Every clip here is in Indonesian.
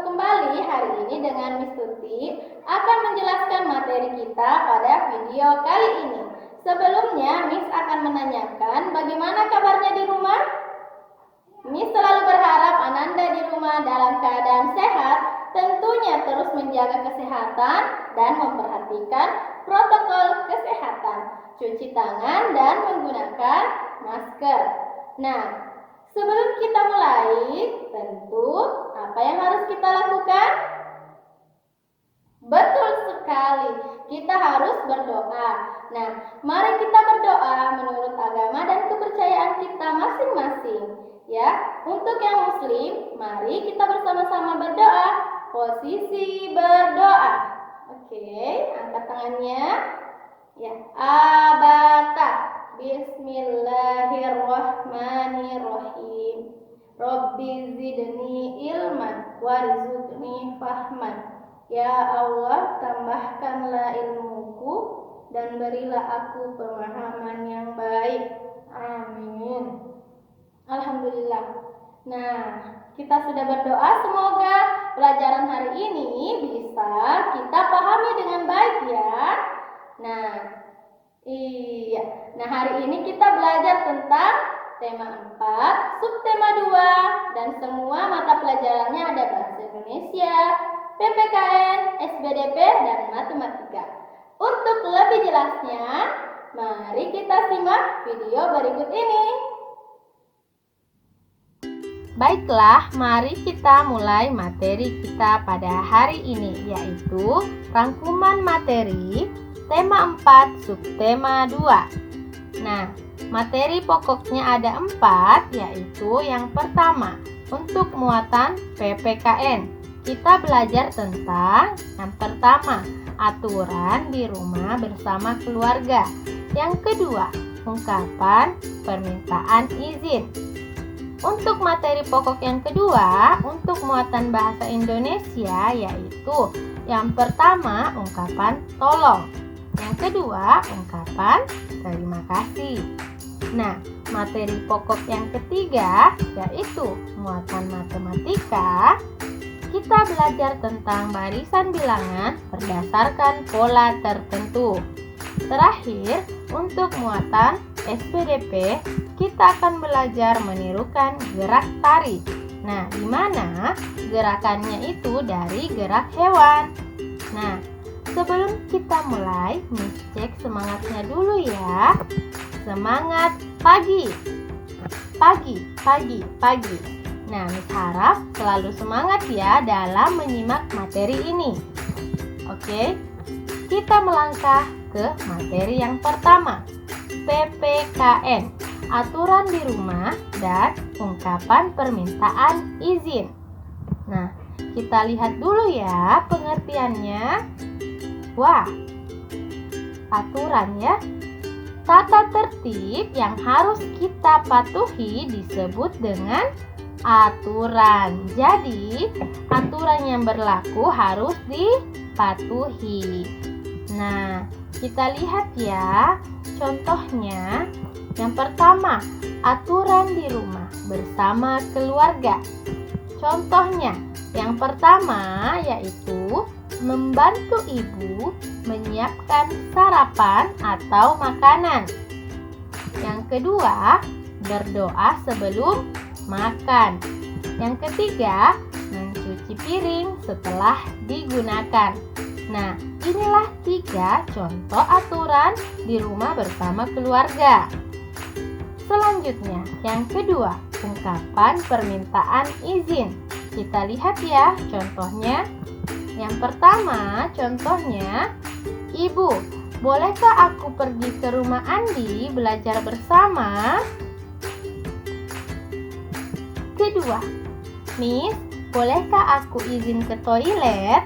kembali hari ini dengan Miss Tuti akan menjelaskan materi kita pada video kali ini. Sebelumnya, Miss akan menanyakan bagaimana kabarnya di rumah? Miss selalu berharap Ananda di rumah dalam keadaan sehat, tentunya terus menjaga kesehatan dan memperhatikan protokol kesehatan, cuci tangan dan menggunakan masker. Nah, sebelum kita mulai, tentu apa yang harus kita lakukan? Betul sekali, kita harus berdoa. Nah, mari kita berdoa menurut agama dan kepercayaan kita masing-masing. Ya, untuk yang muslim, mari kita bersama-sama berdoa. Posisi berdoa. Oke, angkat tangannya. Ya, abata. Bismillahirrahmanirrahim. Rabbi zidni ilman warzuqni fahman. Ya Allah, tambahkanlah ilmuku dan berilah aku pemahaman yang baik. Amin. Alhamdulillah. Nah, kita sudah berdoa, semoga pelajaran hari ini bisa kita pahami dengan baik ya. Nah, Nah, hari ini kita belajar tentang tema 4, subtema 2, dan semua mata pelajarannya ada bahasa Indonesia, PPKN, SBDP, dan matematika. Untuk lebih jelasnya, mari kita simak video berikut ini. Baiklah, mari kita mulai materi kita pada hari ini, yaitu rangkuman materi tema 4, subtema 2. Nah, materi pokoknya ada 4, yaitu yang pertama, untuk muatan PPKN. Kita belajar tentang yang pertama, aturan di rumah bersama keluarga. Yang kedua, ungkapan permintaan izin. Untuk materi pokok yang kedua, untuk muatan bahasa Indonesia, yaitu yang pertama, ungkapan tolong. Yang kedua, ungkapan terima kasih. Nah, materi pokok yang ketiga, yaitu muatan matematika. Kita belajar tentang barisan bilangan berdasarkan pola tertentu. Terakhir, untuk muatan SPDP, kita akan belajar menirukan gerak tari. Nah, di mana gerakannya itu dari gerak hewan. Nah, sebelum kita mulai, Miss cek semangatnya dulu ya. Semangat pagi. Pagi, pagi, pagi. Nah, Miss harap selalu semangat ya dalam menyimak materi ini. Oke, kita melangkah ke materi yang pertama, PPKN, aturan di rumah dan ungkapan permintaan izin. Nah, kita lihat dulu ya pengertiannya. Wah, aturan ya. Tata tertib yang harus kita patuhi disebut dengan aturan. Jadi, aturan yang berlaku harus dipatuhi. Nah, kita lihat ya contohnya. Yang pertama, aturan di rumah bersama keluarga. Contohnya, yang pertama yaitu membantu ibu menyiapkan sarapan atau makanan. Yang kedua, berdoa sebelum makan. Yang ketiga, mencuci piring setelah digunakan. Nah, inilah 3 contoh aturan di rumah bersama keluarga. Selanjutnya, yang kedua, ungkapan permintaan izin. Kita lihat ya contohnya. Yang pertama, contohnya, Ibu, bolehkah aku pergi ke rumah Andi belajar bersama? Kedua, Miss, bolehkah aku izin ke toilet?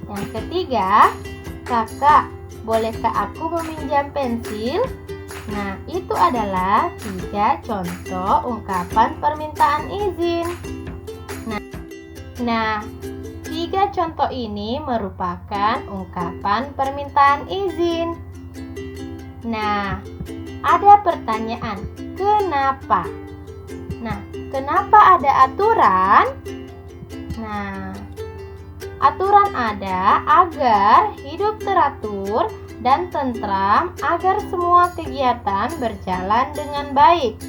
Yang ketiga, Kakak, bolehkah aku meminjam pensil? Nah, itu adalah 3 contoh ungkapan permintaan izin. Nah, 3 contoh ini merupakan ungkapan permintaan izin. Nah, ada pertanyaan, kenapa? Nah, kenapa ada aturan? Nah, aturan ada agar hidup teratur dan tentram agar semua kegiatan berjalan dengan baik.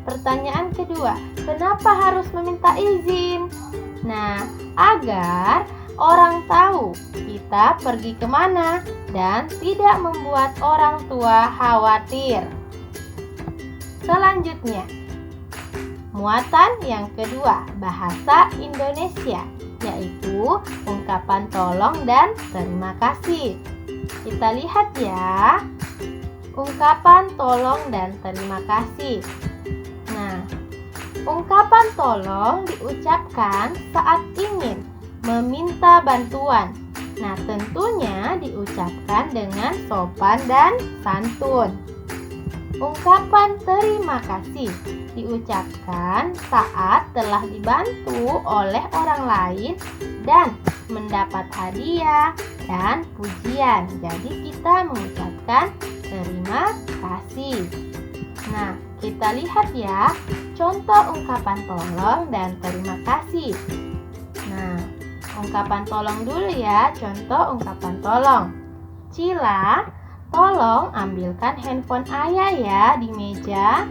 Pertanyaan kedua, kenapa harus meminta izin? Nah, agar orang tahu kita pergi kemana dan tidak membuat orang tua khawatir. Selanjutnya, muatan yang kedua, bahasa Indonesia, yaitu ungkapan tolong dan terima kasih. Kita lihat ya, ungkapan tolong dan terima kasih. Nah, ungkapan tolong diucapkan saat ingin meminta bantuan. Nah, tentunya diucapkan dengan sopan dan santun. Ungkapan terima kasih diucapkan saat telah dibantu oleh orang lain dan mendapat hadiah dan pujian. Jadi kita mengucapkan terima kasih. Nah, kita lihat ya contoh ungkapan tolong dan terima kasih. Nah, ungkapan tolong dulu ya, contoh ungkapan tolong. Cila, tolong ambilkan handphone ayah ya di meja.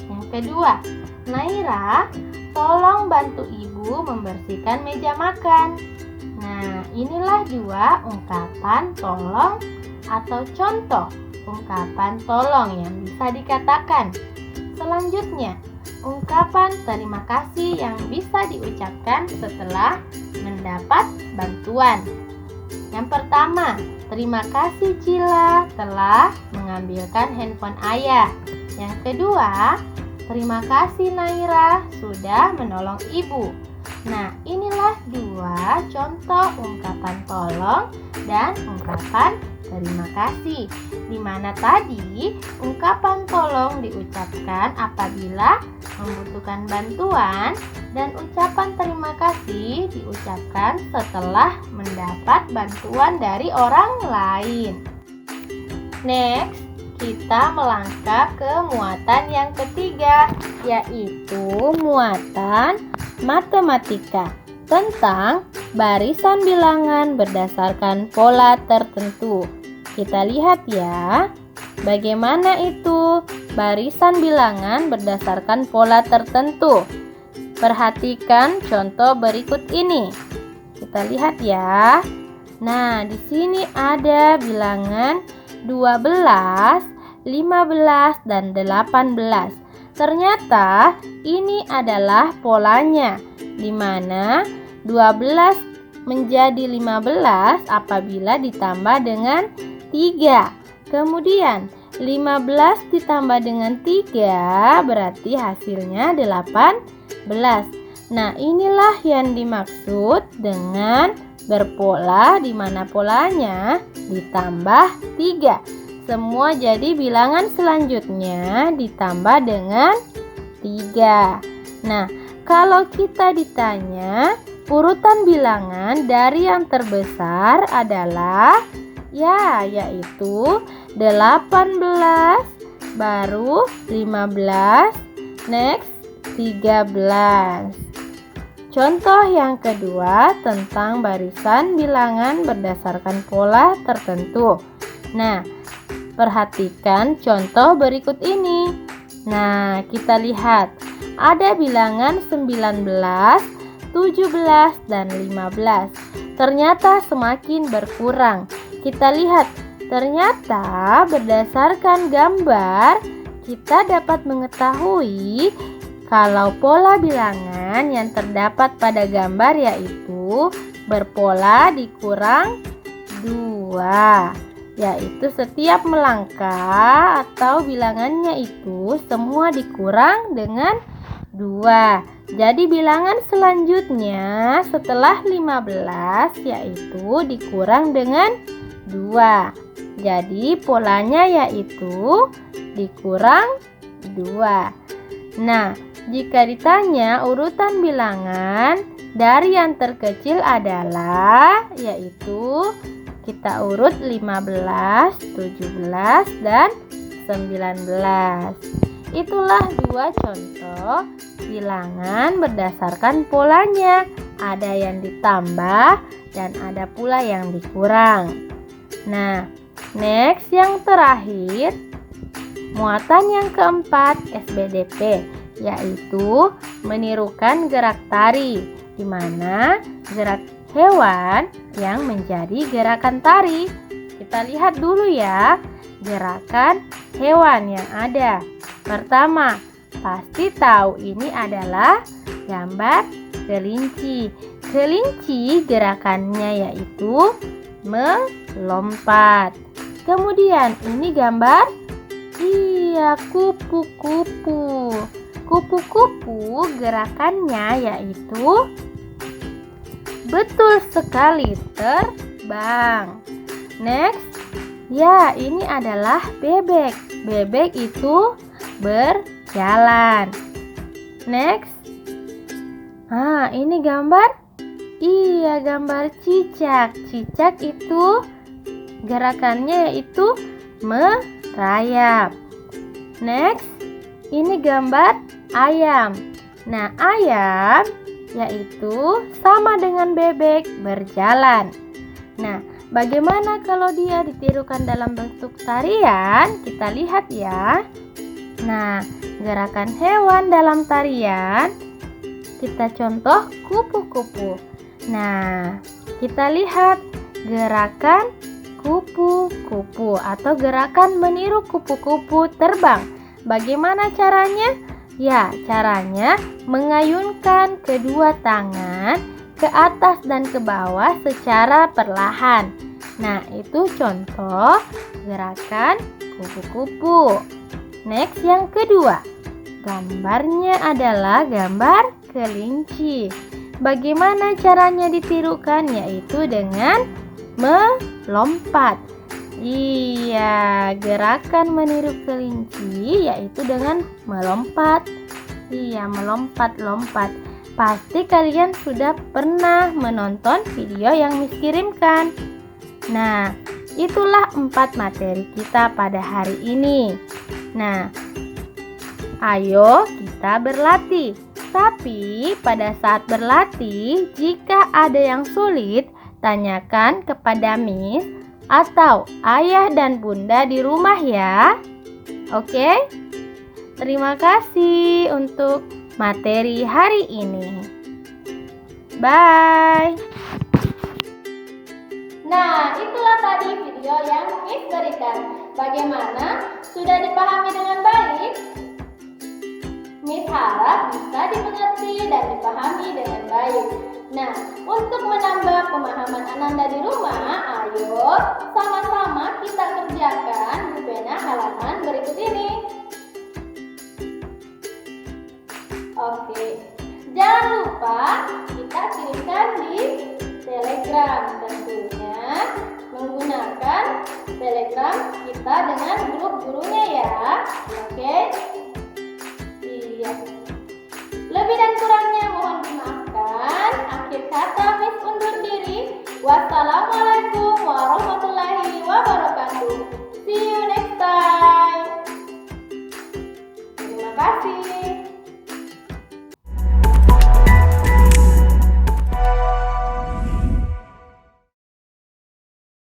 Yang kedua, Naira, tolong bantu ibu membersihkan meja makan. Nah, inilah dua ungkapan tolong atau contoh ungkapan tolong yang bisa dikatakan. Selanjutnya, ungkapan terima kasih yang bisa diucapkan setelah mendapat bantuan. Yang pertama, terima kasih Cila telah mengambilkan handphone ayah. Yang kedua, terima kasih Naira sudah menolong ibu. Nah, inilah dua contoh ungkapan tolong dan ungkapan terima kasih. Di mana tadi ungkapan tolong diucapkan apabila membutuhkan bantuan dan ucapan terima kasih diucapkan setelah mendapat bantuan dari orang lain. Next, kita melangkah ke muatan yang ketiga, yaitu muatan matematika tentang barisan bilangan berdasarkan pola tertentu. Kita lihat ya, bagaimana itu barisan bilangan berdasarkan pola tertentu. Perhatikan contoh berikut ini. Kita lihat ya. Nah, di sini ada bilangan 12, 15, dan 18. Ternyata ini adalah polanya, di mana 12 menjadi 15 apabila ditambah dengan 3. Kemudian 15 ditambah dengan 3 berarti hasilnya 18. Nah, inilah yang dimaksud dengan berpola, di mana polanya ditambah 3. Semua jadi bilangan selanjutnya ditambah dengan 3. Nah, kalau kita ditanya urutan bilangan dari yang terbesar adalah yaitu 18, baru 15, next 13. Contoh yang kedua tentang barisan bilangan berdasarkan pola tertentu. Nah, perhatikan contoh berikut ini. Nah, kita lihat ada bilangan 19, 17, dan 15. Ternyata semakin berkurang. Kita lihat, ternyata berdasarkan gambar kita dapat mengetahui kalau pola bilangan yang terdapat pada gambar yaitu berpola dikurang 2, yaitu setiap melangkah atau bilangannya itu semua dikurang dengan 2. Jadi bilangan selanjutnya setelah 15 yaitu dikurang dengan 2. Jadi polanya yaitu dikurang 2. Nah, jika ditanya urutan bilangan dari yang terkecil adalah yaitu kita urut 15, 17, dan 19. itulah dua contoh bilangan berdasarkan polanya. Ada yang ditambah dan ada pula yang dikurang. Nah, next yang terakhir, muatan yang keempat SBDP, yaitu menirukan gerak tari, di mana gerak hewan yang menjadi gerakan tari. Kita lihat dulu ya gerakan hewan yang ada. Pertama, pasti tahu ini adalah gambar kelinci. Kelinci gerakannya yaitu melompat. Kemudian ini gambar kupu-kupu. Kupu-kupu gerakannya yaitu betul sekali terbang. Next, ya ini adalah bebek. Bebek itu berjalan. Next, ini gambar. Iya, gambar cicak. Cicak itu gerakannya yaitu merayap. Next, ini gambar ayam. Nah, ayam yaitu sama dengan bebek, berjalan. Nah, bagaimana kalau dia ditirukan dalam bentuk tarian? Kita lihat ya. Nah, gerakan hewan dalam tarian, kita contoh kupu-kupu. Nah, kita lihat gerakan kupu-kupu atau gerakan meniru kupu-kupu terbang. Bagaimana caranya? Ya, caranya mengayunkan kedua tangan ke atas dan ke bawah secara perlahan. Nah, itu contoh gerakan kupu-kupu. Next, yang kedua. Gambarnya adalah gambar kelinci. Bagaimana caranya ditirukan? Yaitu dengan melompat. Iya, gerakan meniru kelinci yaitu dengan melompat. Iya, melompat-lompat. Pasti kalian sudah pernah menonton video yang Miss kirimkan. Nah, itulah 4 materi kita pada hari ini. Nah, ayo kita berlatih. Tapi pada saat berlatih, jika ada yang sulit, tanyakan kepada Miss atau ayah dan bunda di rumah ya. Oke? Terima kasih untuk materi hari ini. Bye. Nah, itulah tadi video yang Miss berikan. Bagaimana? Sudah dipahami dengan baik? Miss harap bisa dimengerti dan dipahami dengan baik. Nah, untuk menambah pemahaman Ananda di rumah, ayo sama-sama kita kerjakan di pena halaman berikut ini. Oke, jangan lupa kita kirimkan di Telegram, tentunya menggunakan Telegram kita dengan grup gurunya ya. Oke. Iya. Lebih dan kurangnya mohon dimaafkan. Akhir kata Miss undur diri. Wassalamualaikum warahmatullahi wabarakatuh. See you next time. Terima kasih.